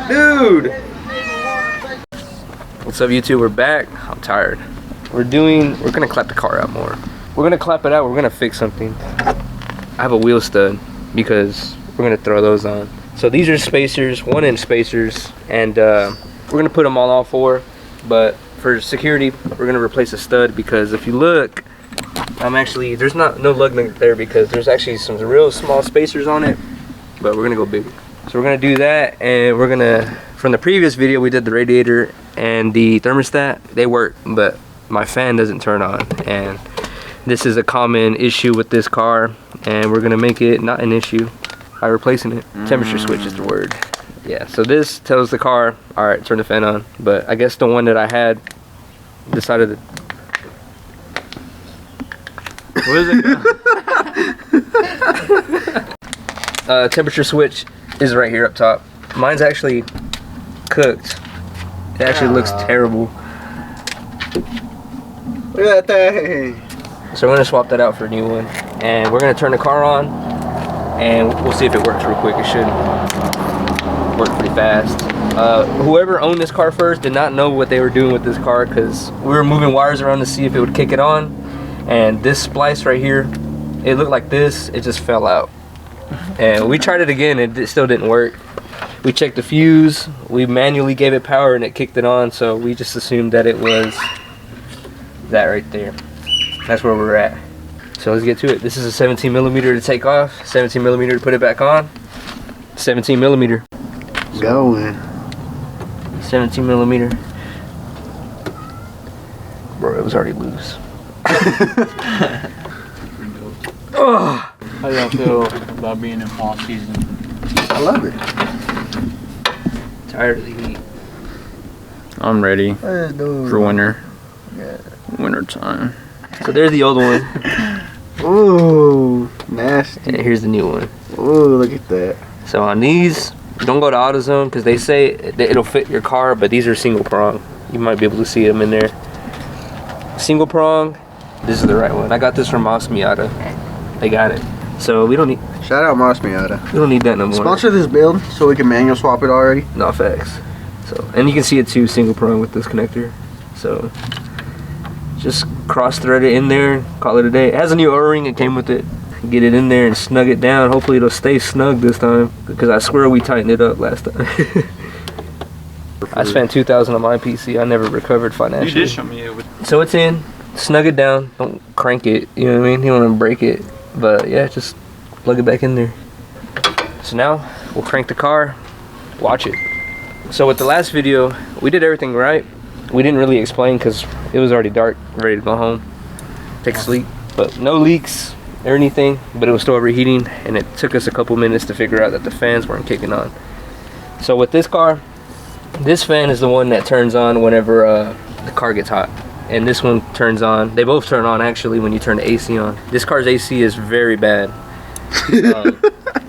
Dude! What's up, YouTube? We're back. I'm tired. We're gonna clap the car out more. We're gonna clap it out, we're gonna fix something. I have a wheel stud because we're gonna throw those on. So these are spacers, 1-inch spacers, and we're gonna put them on all four, but for security, we're gonna replace a stud because if you look, there's no lug nut there because there's actually some real small spacers on it, but we're gonna go big. So we're gonna do that, and we're gonna, from the previous video we did the radiator and the thermostat, they work, but my fan doesn't turn on, and this is a common issue with this car, and we're gonna make it not an issue by replacing it. Temperature switch is the word. Yeah, so this tells the car, all right, turn the fan on, but I guess the one that I had decided to... What is it? Temperature switch is right here up top. Mine's actually cooked. It actually looks terrible. Look at that thing. So we're gonna swap that out for a new one, and we're gonna turn the car on, and we'll see if it works real quick. It should work pretty fast. Whoever owned this car first did not know what they were doing with this car because we were moving wires around to see if it would kick it on, and this splice right here, it looked like this. It just fell out. And we tried it again, it still didn't work. We checked the fuse, we manually gave it power, and it kicked it on, so we just assumed that it was that right there. That's where we're at. So let's get to it. This is a 17 millimeter to take off, 17 millimeter to put it back on, 17 millimeter. Going. 17 millimeter. Bro, it was already loose. Oh. How do y'all feel about being in fall season? I love it. Tired of the heat. I'm ready for winter. Yeah. Winter time. So there's the old one. Ooh, nasty. And here's the new one. Ooh, look at that. So on these, don't go to AutoZone because they say it'll fit your car, but these are single prong. You might be able to see them in there. Single prong, this is the right one. I got this from Miata. They got it. So we don't need. Shout out Miata. We don't need that no more. Sponsor this build so we can manual swap it already. No facts. So, and you can see it too, single prong with this connector. So just cross thread it in there, call it a day. It has a new O-ring, it came with it. Get it in there and snug it down. Hopefully it'll stay snug this time because I swear we tightened it up last time. I spent $2,000 on my PC. I never recovered financially. You did show me it. So it's in. Snug it down. Don't crank it. You know what I mean? You don't want to break it. But yeah, just plug it back in there. So now we'll crank the car. Watch it. So with the last video, we did everything right. We didn't really explain because it was already dark, ready to go home, take a sleep. But no leaks or anything, but it was still overheating, and it took us a couple minutes to figure out that the fans weren't kicking on. So with this car, this fan is the one that turns on whenever the car gets hot, and this one turns on. They both turn on actually when you turn the AC on. This car's AC is very bad.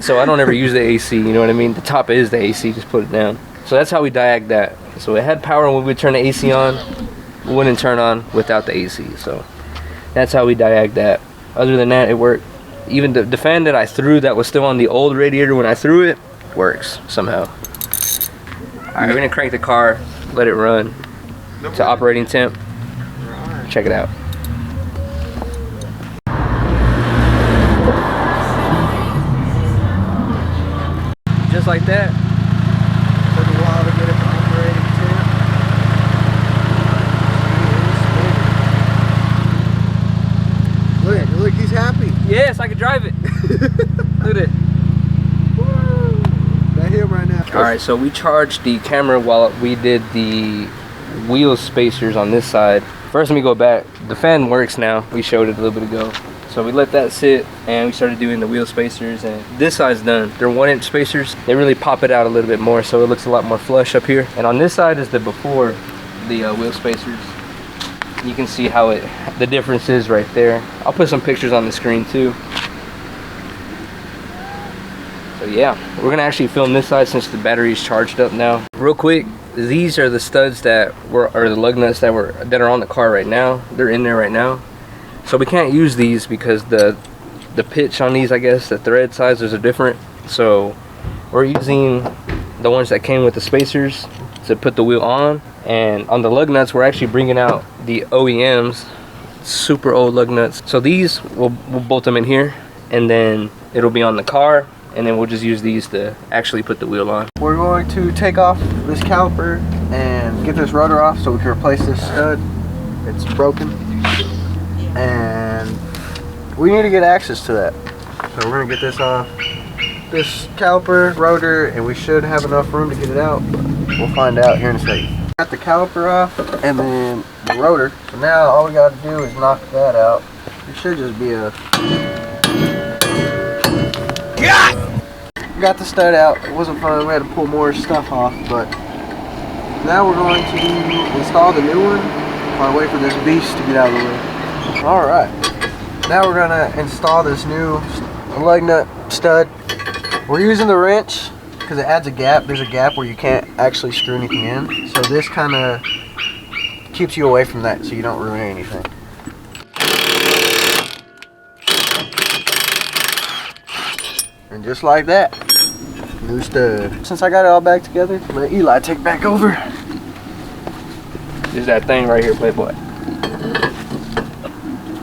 So I don't ever use the AC, you know what I mean? The top is the AC, just put it down. So that's how we diag that. So it had power when we would turn the AC on, it wouldn't turn on without the AC. So that's how we diag that. Other than that, it worked. Even the fan that I threw that was still on the old radiator when I threw it, works somehow. Alright, we're gonna crank the car, let it run to operating temp. Check it out. Just like that. Took a while to get it to operating temp. Look, he's happy. Yes, I can drive it. Look at it. Woo. That him right now. Alright, so we charged the camera while we did the wheel spacers on this side. First, let me go back. The fan works now. We showed it a little bit ago. So we let that sit and we started doing the wheel spacers, and this side's done. They're 1-inch spacers. They really pop it out a little bit more, so it looks a lot more flush up here. And on this side is the before the wheel spacers. You can see how the difference is right there. I'll put some pictures on the screen too. So yeah, we're gonna actually film this side since the battery's charged up now. Real quick, these are the studs that or the lug nuts that are on the car right now. They're in there right now. So we can't use these because the pitch on these, I guess, the thread sizes are different. So we're using the ones that came with the spacers to put the wheel on. And on the lug nuts, we're actually bringing out the OEMs, super old lug nuts. So these, we'll bolt them in here, and then it'll be on the car, and then we'll just use these to actually put the wheel on. We're going to take off this caliper and get this rotor off so we can replace this stud. It's broken. And we need to get access to that. So we're gonna get this off. This caliper, rotor, and we should have enough room to get it out, but we'll find out here in a second. Got the caliper off and then the rotor. So now all we gotta do is knock that out. It should just be a... Got the stud out. It wasn't fun. We had to pull more stuff off, but now we're going to install the new one while I wait for this beast to get out of the way. Alright, now we're gonna install this new lug nut stud. We're using the wrench because it adds a gap. There's a gap where you can't actually screw anything in. So this kind of keeps you away from that so you don't ruin anything. And just like that, new stud. Since I got it all back together, let Eli take back over. There's that thing right here, Playboy.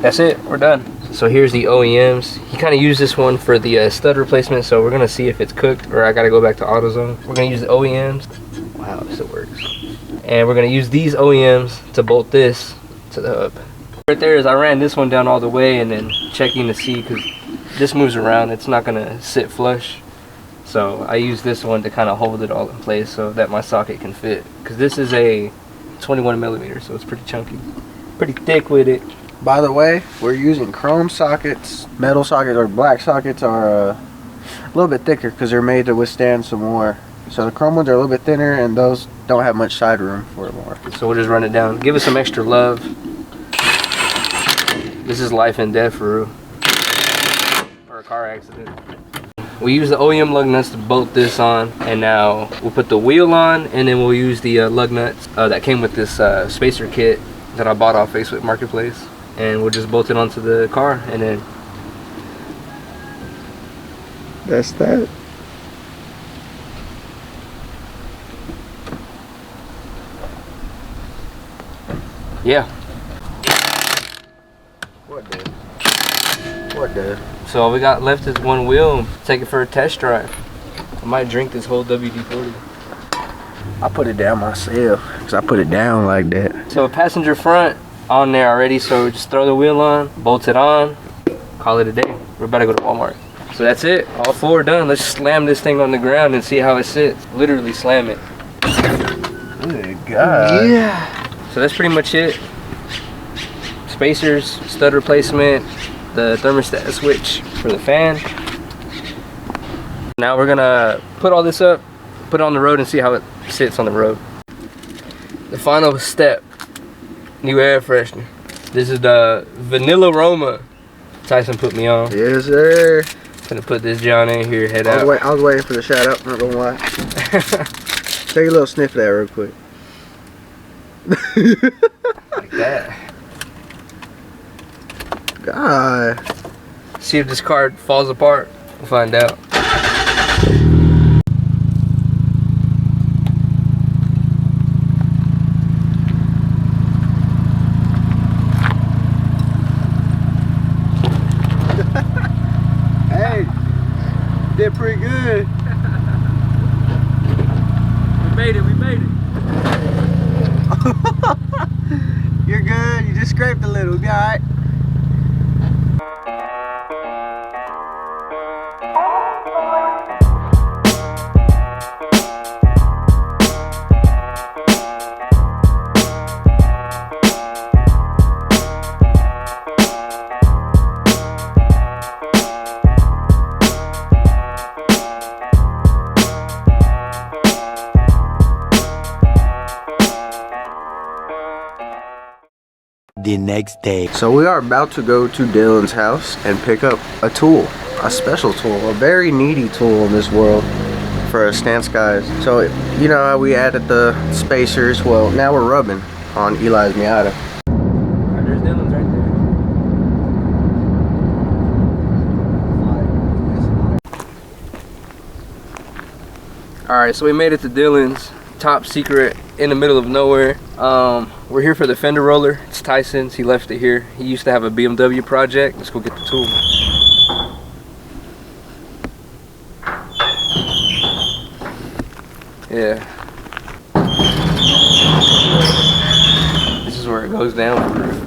That's it, we're done. So here's the OEMs. He kind of used this one for the stud replacement, so we're gonna see if it's cooked or I gotta go back to AutoZone. We're gonna use the OEMs. Wow, this it works. And we're gonna use these OEMs to bolt this to the hub. Right there is I ran this one down all the way and then checking to see, because this moves around, it's not gonna sit flush. So I use this one to kind of hold it all in place so that my socket can fit. Because this is a 21mm, so it's pretty chunky. Pretty thick with it. By the way, we're using chrome sockets. Metal sockets or black sockets are a little bit thicker because they're made to withstand some more. So the chrome ones are a little bit thinner and those don't have much side room for it more. So we'll just run it down. Give it some extra love. This is life and death for real. Or a car accident. We use the OEM lug nuts to bolt this on, and now we'll put the wheel on, and then we'll use the lug nuts that came with this spacer kit that I bought off Facebook Marketplace, and we'll just bolt it onto the car, and then that's that. yeah. What the? So all we got left is one wheel. Take it for a test drive. I might drink this whole WD-40. I put it down myself because I put it down like that. So passenger front on there already, so just throw the wheel on, bolt it on, call it a day. We're about to go to Walmart. So that's it, all four done. Let's slam this thing on the ground and see how it sits. Literally slam it. Good God. Yeah. So that's pretty much it. Spacers, stud replacement, the thermostat switch for the fan. Now we're gonna put all this up, put it on the road and see how it sits on the road. The final step, new air freshener. This is the Vanilla Roma Tyson put me on. Yes, sir. Gonna put this John in here, head out. I was waiting for the shout out, not gonna lie. Take a little sniff of that real quick. Like that. God. See if this card falls apart. We'll find out. Hey, did pretty good. We made it, we made it. You're good, you just scraped a little, be alright. the next day. So we are about to go to Dylan's house and pick up a tool, a special tool, a very needy tool in this world for us stance guys. So you know how we added the spacers? Well, now we're rubbing on Eli's Miata. Alright, there's Dylan's right there. Alright, so we made it to Dylan's. Top secret in the middle of nowhere. We're here for the fender roller. It's Tyson's. He left it here. He used to have a BMW project. Let's go get the tool. Yeah. This is where it goes down for real.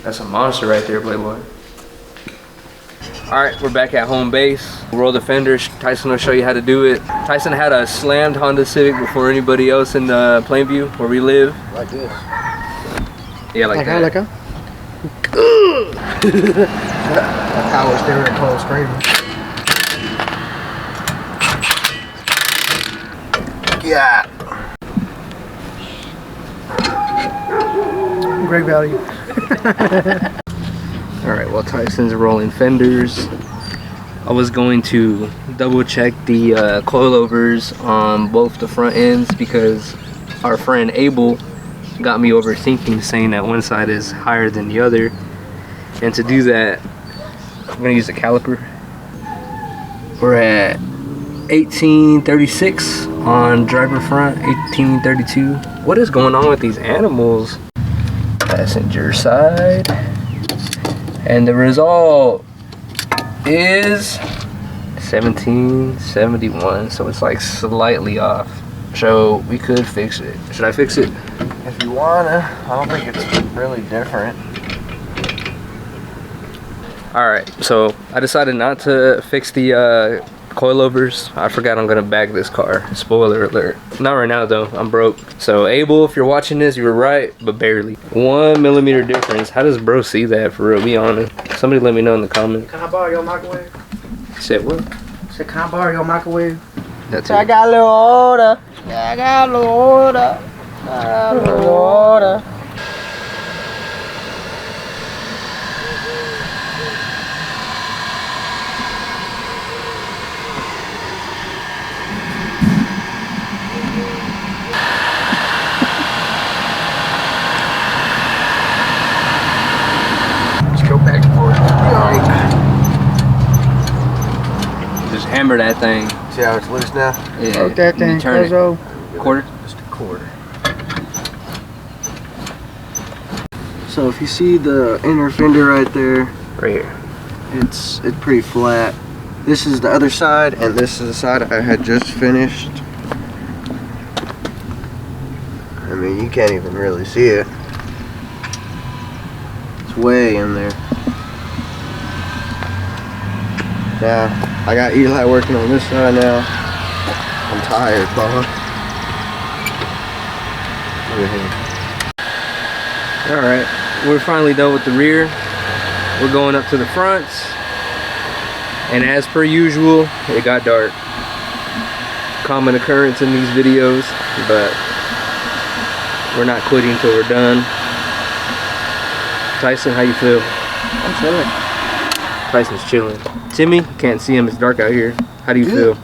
That's a monster right there, Playboy. Alright, we're back at home base. We'll roll the fenders. Tyson will show you how to do it. Tyson had a slammed Honda Civic before anybody else in Plainview, where we live. Like this. Yeah, like that. Like a. Power steering call screaming. Yeah. Great value. Alright, well, Tyson's rolling fenders. I was going to double check the coilovers on both the front ends because our friend Abel got me overthinking, saying that one side is higher than the other. And to do that, I'm going to use a caliper. We're at 1836 on driver front, 1832. What is going on with these animals? Passenger side. And the result is 1771, so it's like slightly off. So we could fix it. Should I fix it? If you wanna, I don't think it's really different. Alright, so I decided not to fix the coilovers. I forgot I'm gonna bag this car. Spoiler alert. Not right now though, I'm broke. So Abel, if you're watching this, you were right, but barely. 1 millimeter difference. How does bro see that, for real? Be honest. Somebody let me know in the comments. Can I borrow your microwave? Said what? Said, can I borrow your microwave? That's I it. got a little order. I got a little order. I got a little order. Just hammer that thing. See how it's loose now? Yeah. Broke that and you thing, turn it. Cuzzo. Quarter? Just a quarter. So if you see the inner fender right there, Right here. it's pretty flat. This is the other side, and this is the side I had just finished. I mean, you can't even really see it. It's way in there. Yeah, I got Eli working on this side now. I'm tired, Bob. Look at him. Alright, we're finally done with the rear. We're going up to the fronts. And as per usual, it got dark. Common occurrence in these videos, but we're not quitting till we're done. Tyson, how you feel? I'm chilling. Tyson's chilling. Timmy, can't see him, it's dark out here. How do you feel?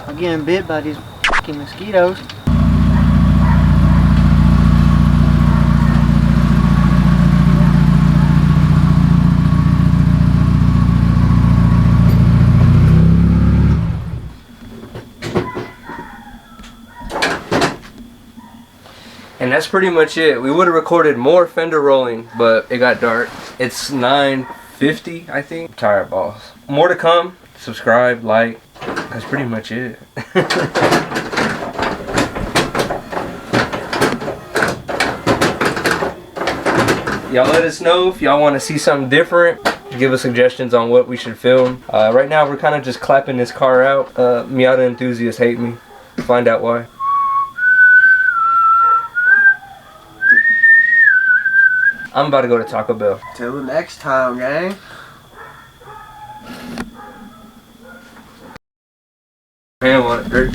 I'm getting bit by these fucking mosquitoes. And that's pretty much it. We would have recorded more fender rolling, but it got dark. It's 9:50, I think. Tired, boss. More to come. Subscribe, like. That's pretty much it. Y'all let us know if y'all want to see something different. Give us suggestions on what we should film. Right now, we're kind of just clapping this car out. Miata enthusiasts hate me. Find out why. I'm about to go to Taco Bell. Till the next time, gang. Ham on it, Dirk.